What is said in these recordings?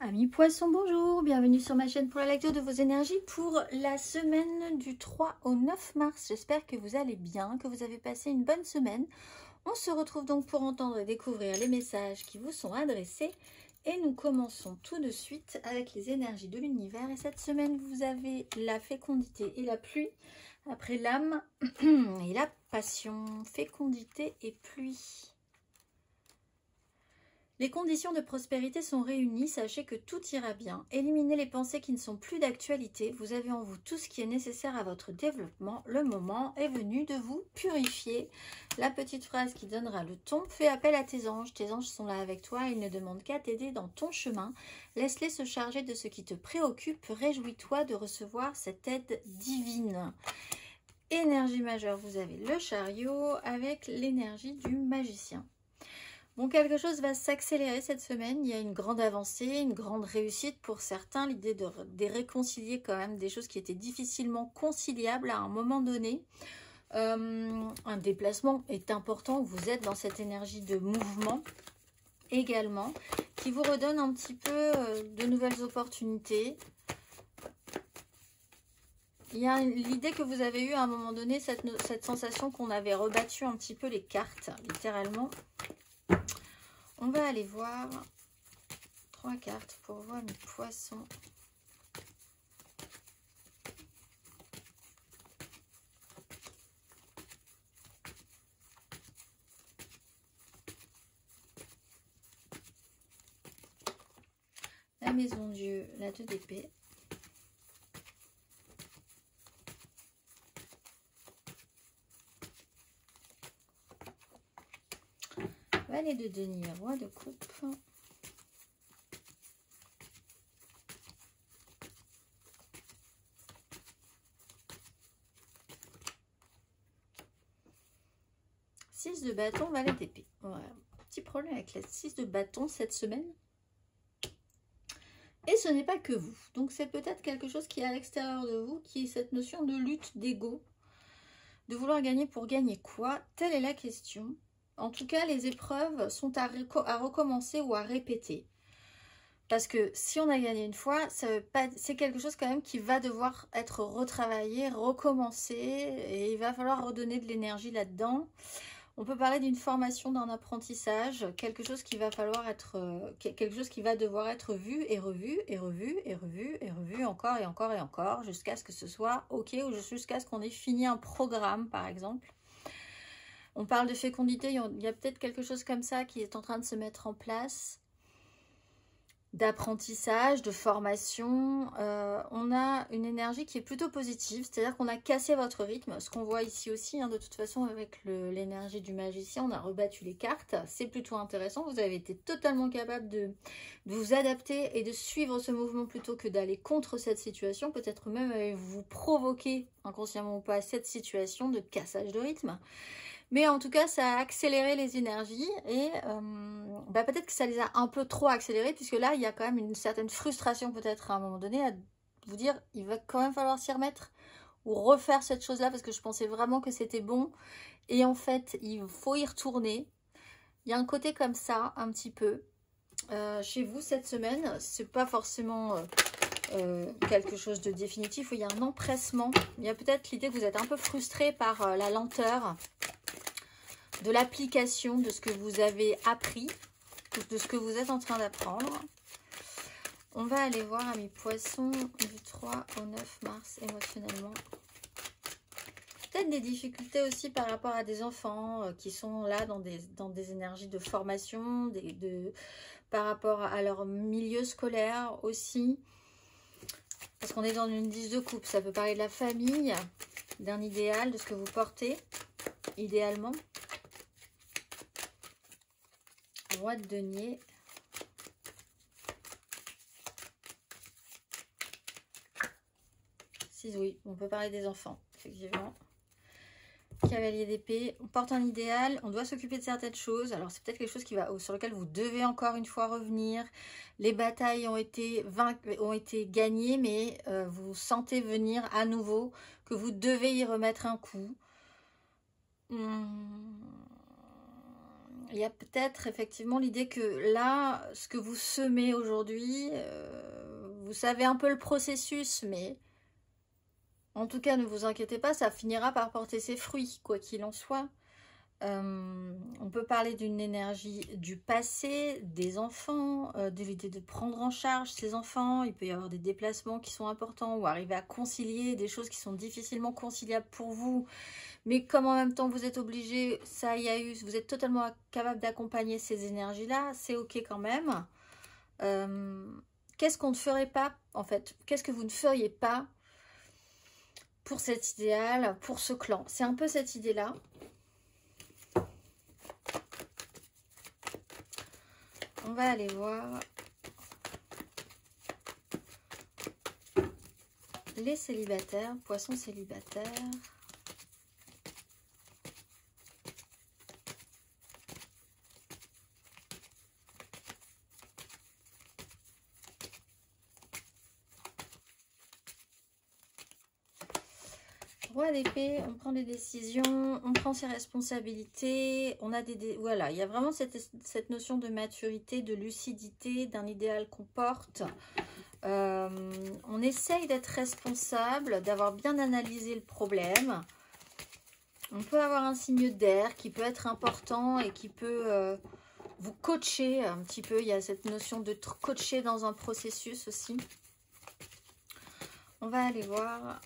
Amis poissons, bonjour, bienvenue sur ma chaîne pour la lecture de vos énergies pour la semaine du 3 au 9 mars. J'espère que vous allez bien, que vous avez passé une bonne semaine. On se retrouve donc pour entendre et découvrir les messages qui vous sont adressés. Et nous commençons tout de suite avec les énergies de l'univers. Et cette semaine, vous avez la fécondité et la pluie. Après l'âme et la passion, fécondité et pluie. Les conditions de prospérité sont réunies, sachez que tout ira bien. Éliminez les pensées qui ne sont plus d'actualité. Vous avez en vous tout ce qui est nécessaire à votre développement. Le moment est venu de vous purifier. La petite phrase qui donnera le ton: fais appel à tes anges. Tes anges sont là avec toi, ils ne demandent qu'à t'aider dans ton chemin. Laisse-les se charger de ce qui te préoccupe. Réjouis-toi de recevoir cette aide divine. Énergie majeure, vous avez le chariot avec l'énergie du magicien. Bon, quelque chose va s'accélérer cette semaine. Il y a une grande avancée, une grande réussite pour certains. L'idée de réconcilier quand même des choses qui étaient difficilement conciliables à un moment donné. Un déplacement est important. Vous êtes dans cette énergie de mouvement également, qui vous redonne un petit peu de nouvelles opportunités. Il y a l'idée que vous avez eu à un moment donné, cette sensation qu'on avait rebattu un petit peu les cartes, littéralement. On va aller voir 3 cartes pour voir mes poissons. La maison Dieu, la 2 d'épée. Valet de denier, roi de coupe. Six de bâton, valet d'épée. Voilà. Petit problème avec la 6 de bâton cette semaine. Et ce n'est pas que vous. Donc c'est peut-être quelque chose qui est à l'extérieur de vous, qui est cette notion de lutte, d'ego. De vouloir gagner pour gagner quoi? Telle est la question. En tout cas, les épreuves sont à recommencer ou à répéter. Parce que si on a gagné une fois, c'est quelque chose quand même qui va devoir être retravaillé, recommencé. Et il va falloir redonner de l'énergie là-dedans. On peut parler d'une formation, d'un apprentissage, quelque chose qui va falloir être, quelque chose qui va devoir être vu et revu, et revu, et revu, et revu, encore et encore et encore, jusqu'à ce que ce soit OK, ou jusqu'à ce qu'on ait fini un programme, par exemple. On parle de fécondité, il y a peut-être quelque chose comme ça qui est en train de se mettre en place, d'apprentissage, de formation. On a une énergie qui est plutôt positive, c'est-à-dire qu'on a cassé votre rythme, ce qu'on voit ici aussi, hein, de toute façon avec l'énergie du magicien, on a rebattu les cartes, c'est plutôt intéressant, vous avez été totalement capable de vous adapter et de suivre ce mouvement plutôt que d'aller contre cette situation, peut-être même vous provoquer, inconsciemment ou pas, cette situation de cassage de rythme. Mais en tout cas, ça a accéléré les énergies et peut-être que ça les a un peu trop accélérées, puisque là, il y a quand même une certaine frustration peut-être à un moment donné à vous dire il va quand même falloir s'y remettre ou refaire cette chose-là parce que je pensais vraiment que c'était bon et en fait, il faut y retourner. Il y a un côté comme ça, un petit peu. Chez vous, cette semaine, c'est pas forcément... quelque chose de définitif où il y a un empressement. Il y a peut-être l'idée que vous êtes un peu frustré par la lenteur de l'application de ce que vous avez appris, de ce que vous êtes en train d'apprendre. On va aller voir à mes poissons du 3 au 9 mars émotionnellement. Peut-être des difficultés aussi par rapport à des enfants qui sont là dans des énergies de formation, par rapport à leur milieu scolaire aussi. Parce qu'on est dans une 10 de coupe, ça peut parler de la famille, d'un idéal, de ce que vous portez, idéalement. Roi de denier. Si, oui, on peut parler des enfants, effectivement. Cavalier d'épée, on porte un idéal, on doit s'occuper de certaines choses. Alors c'est peut-être quelque chose sur lequel vous devez encore une fois revenir. Les batailles ont été gagnées, mais vous sentez venir à nouveau que vous devez y remettre un coup. il y a peut-être effectivement l'idée que là, ce que vous semez aujourd'hui, vous savez un peu le processus, mais en tout cas, ne vous inquiétez pas, ça finira par porter ses fruits, quoi qu'il en soit. On peut parler d'une énergie du passé, des enfants, de l'idée de prendre en charge ces enfants. Il peut y avoir des déplacements qui sont importants ou arriver à concilier des choses qui sont difficilement conciliables pour vous. Mais comme en même temps vous êtes obligé, ça y a eu, vous êtes totalement capable d'accompagner ces énergies-là, c'est ok quand même. Qu'est-ce qu'on ne ferait pas en fait? Qu'est-ce que vous ne feriez pas pour cet idéal, pour ce clan? C'est un peu cette idée-là. On va aller voir les célibataires, poissons célibataires. Roi d'épée, on prend des décisions, on prend ses responsabilités, on a voilà, il y a vraiment cette notion de maturité, de lucidité, d'un idéal qu'on porte. On essaye d'être responsable, d'avoir bien analysé le problème. On peut avoir un signe d'air qui peut être important et qui peut vous coacher un petit peu. Il y a cette notion de coacher dans un processus aussi. On va aller voir...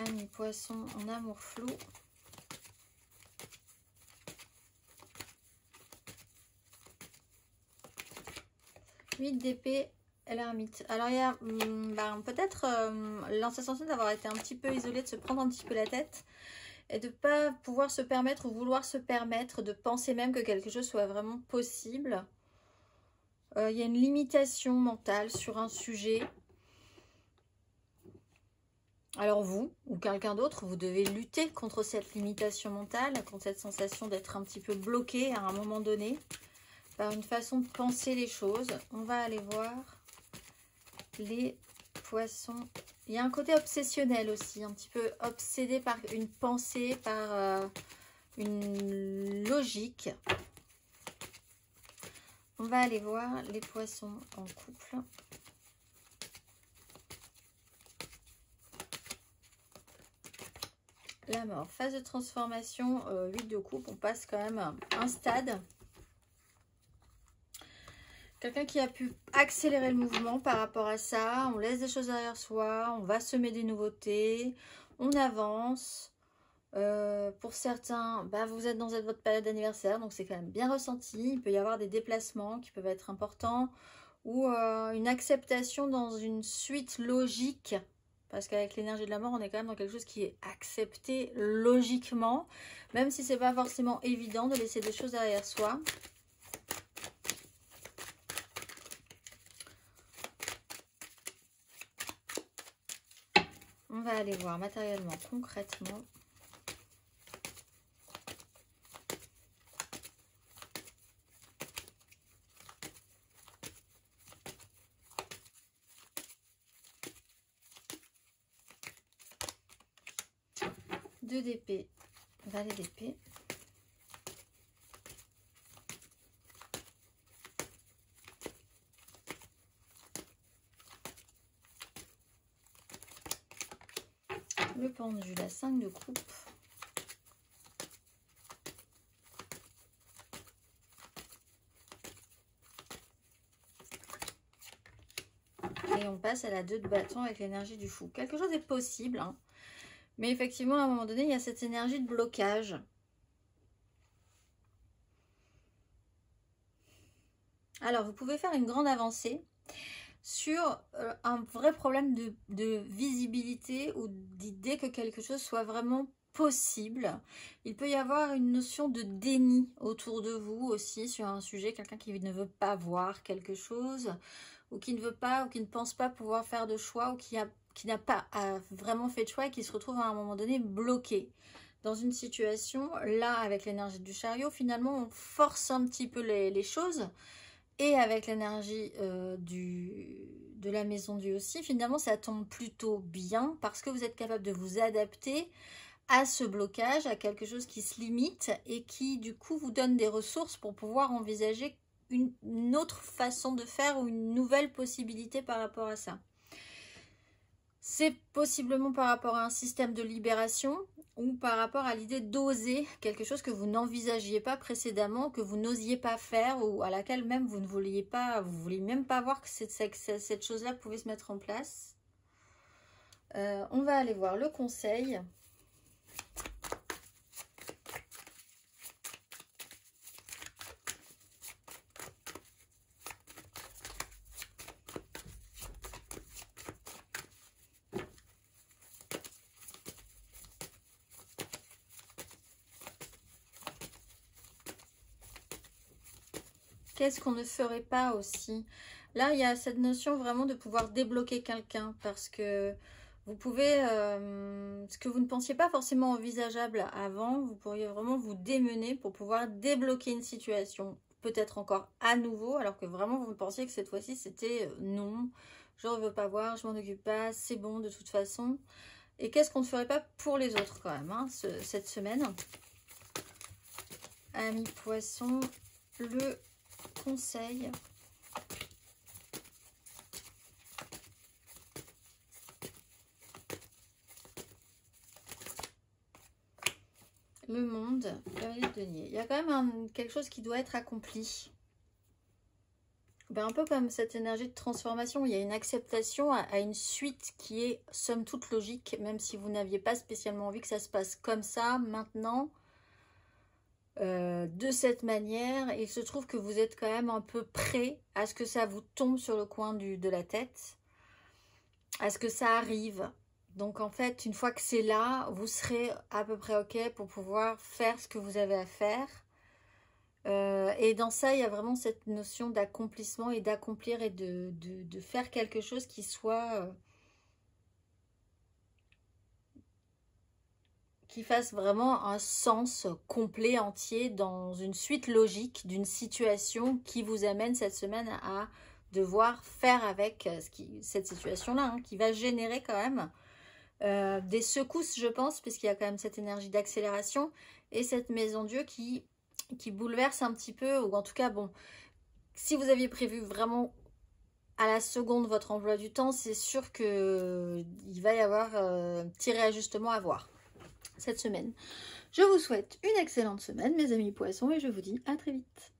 Amis poissons en amour flou. Huit d'épée, l'ermite. Alors il y a peut-être la sensation d'avoir été un petit peu isolé, de se prendre un petit peu la tête et de ne pas pouvoir se permettre ou vouloir se permettre de penser même que quelque chose soit vraiment possible. Il y a une limitation mentale sur un sujet. Alors vous, ou quelqu'un d'autre, vous devez lutter contre cette limitation mentale, contre cette sensation d'être un petit peu bloqué à un moment donné, par une façon de penser les choses. On va aller voir les poissons. Il y a un côté obsessionnel aussi, un petit peu obsédé par une pensée, par une logique. On va aller voir les poissons en couple. La mort, phase de transformation, 8 de coupe, on passe quand même un stade. Quelqu'un qui a pu accélérer le mouvement par rapport à ça, on laisse des choses derrière soi, on va semer des nouveautés, on avance. Pour certains, vous êtes dans votre période d'anniversaire, donc c'est quand même bien ressenti. Il peut y avoir des déplacements qui peuvent être importants ou une acceptation dans une suite logique. Parce qu'avec l'énergie de la mort, on est quand même dans quelque chose qui est accepté logiquement. Même si c'est pas forcément évident de laisser des choses derrière soi. On va aller voir matériellement, concrètement. Deux d'épée, valet d'épée. Le pendule à 5 de coupe. Et on passe à la 2 de bâton avec l'énergie du fou. Quelque chose est possible, hein. Mais effectivement, à un moment donné, il y a cette énergie de blocage. Alors, vous pouvez faire une grande avancée sur un vrai problème de visibilité ou d'idée que quelque chose soit vraiment possible. Il peut y avoir une notion de déni autour de vous aussi sur un sujet, quelqu'un qui ne veut pas voir quelque chose ou qui ne veut pas ou qui ne pense pas pouvoir faire de choix ou qui n'a pas vraiment fait de choix et qui se retrouve à un moment donné bloqué dans une situation. Là, avec l'énergie du chariot, finalement, on force un petit peu les choses. Et avec l'énergie de la maison du aussi, finalement, ça tombe plutôt bien parce que vous êtes capable de vous adapter à ce blocage, à quelque chose qui se limite et qui du coup vous donne des ressources pour pouvoir envisager une autre façon de faire ou une nouvelle possibilité par rapport à ça. C'est possiblement par rapport à un système de libération ou par rapport à l'idée d'oser quelque chose que vous n'envisagiez pas précédemment, que vous n'osiez pas faire ou à laquelle même vous ne vouliez pas, vous vouliez même pas voir que cette chose-là pouvait se mettre en place. On va aller voir le conseil. Qu'est-ce qu'on ne ferait pas aussi? Là, il y a cette notion vraiment de pouvoir débloquer quelqu'un parce que vous pouvez, ce que vous ne pensiez pas forcément envisageable avant, vous pourriez vraiment vous démener pour pouvoir débloquer une situation, peut-être encore à nouveau, alors que vraiment vous pensiez que cette fois-ci c'était non, je ne veux pas voir, je m'en occupe pas, c'est bon de toute façon. Et qu'est-ce qu'on ne ferait pas pour les autres quand même, hein, cette semaine? Amis poissons, le conseil. Le monde, cavalier de denier. Il y a quand même quelque chose qui doit être accompli. Ben, un peu comme cette énergie de transformation, il y a une acceptation à une suite qui est somme toute logique, même si vous n'aviez pas spécialement envie que ça se passe comme ça, maintenant, de cette manière. Il se trouve que vous êtes quand même un peu prêt à ce que ça vous tombe sur le coin de la tête, à ce que ça arrive. Donc en fait, une fois que c'est là, vous serez à peu près OK pour pouvoir faire ce que vous avez à faire. Et dans ça, il y a vraiment cette notion d'accomplissement et d'accomplir et de faire quelque chose qui soit... qui fasse vraiment un sens complet, entier, dans une suite logique d'une situation qui vous amène cette semaine à devoir faire avec cette situation-là, hein, qui va générer quand même des secousses, je pense, puisqu'il y a quand même cette énergie d'accélération et cette maison Dieu qui bouleverse un petit peu, ou en tout cas, bon, si vous aviez prévu vraiment à la seconde votre emploi du temps, c'est sûr qu'il va y avoir un petit réajustement à voir cette semaine. Je vous souhaite une excellente semaine, mes amis poissons, et je vous dis à très vite.